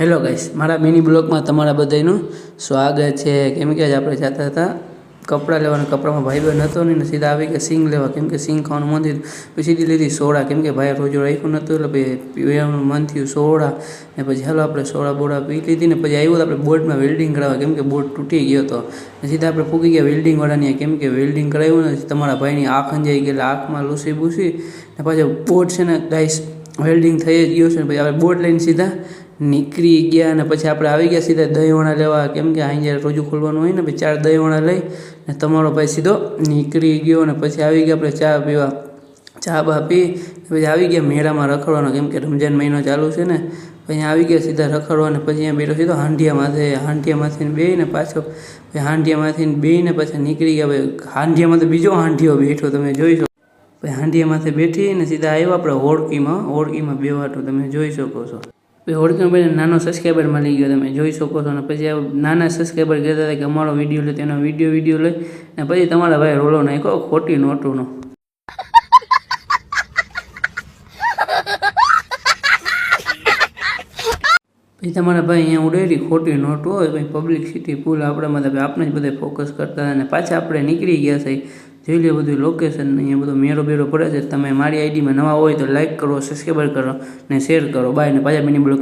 Hello guys, મારા mini બ્લોગમાં તમારા બધાનું સ્વાગત છે. કેમ કે આપણે જતા હતા કપડાં લેવાના, કપડામાં ભાઈ બહેન હતો ને સીધા આવી ગયા સિંગ લેવા. કેમ કે સિંગ ખાવાનું મન થયું પછી સીધી લીધી સોડા. કેમ કે ભાઈ રોજ રાખ્યું નહોતું એટલે પછી પીવાનું મન થયું સોડા. ને પછી હાલો આપણે સોડા બોડા પી લીધી ને પછી આવ્યું આપણે બોર્ડમાં વેલ્ડિંગ કરાવવા. કેમ કે બોર્ડ તૂટી ગયો હતો ને સીધા આપણે પૂગી ગયા વેલ્ડિંગવાળાની. કેમ કે વેલ્ડિંગ કરાવ્યું ને તમારા ભાઈની આંખ અંજાઈ ગઈ એટલે આંખમાં લૂસી બૂસી ને પાછા બોર્ડ છે ને ગાઈસ વેલ્ડિંગ થઈ જ ગયો છે. પછી આપણે બોર્ડ લઈને સીધા નીકળી ગયા ને પછી આપણે આવી ગયા સીધા દહીંવડા લેવા. કેમ કે અહીં જ્યારે રોજુ ખોલવાનું હોય ને પછી 4 દહીંવડા લઈ ને તમારો ભાઈ સીધો નીકળી ગયો. ને પછી આવી ગયા આપણે ચા પીવા. ચા બા પી પછી આવી ગયા મેળામાં રખડવાનો. કેમ કે રમજાન મહિનો ચાલુ છે ને પછી આવી ગયા સીધા રખડવા. ને પછી અહીંયા બેઠો સીધો હાંડિયામાંથી બેહીને પાછો હાંડિયામાંથી બેહીને પછી નીકળી ગયા. ભાઈ હાંડિયામાં તો બીજો હાંડિયો બેઠો તમે જોઈ શકો. પછી હાંડિયામાંથી બેઠી ને સીધા આવ્યો આપણે હોડકીમાં બેવાટું તમે જોઈ શકો છો. પછી હોડકીમાં બેને નાનો સબસ્ક્રાઈબર મળી ગયો તમે જોઈ શકો છો. ને પછી નાના સબસ્ક્રાઈબર કહેતા હતા કે અમારો વિડીયો લે, તેનો વિડીયો લઈ ને પછી તમારા ભાઈ રોલો નાખ્યો ખોટી નોટોનો. પછી તમારા ભાઈ અહીંયા ઉડેલી ખોટી નોટ હોય પછી પબ્લિસિટી ફૂલ આપણામાં આપણે જ બધા ફોકસ કરતા હતા. અને પાછા આપણે નીકળી ગયા છે. જોઈ લે બધું લોકેશન અહીંયા બધો મેરો બેરો પડે છે. તમે મારી આઈડીમાં નવા હોય તો લાઈક કરો, સબસ્ક્રાઈબર કરો ને શેર કરો. બાય ને પાછા મિની બ્લોગ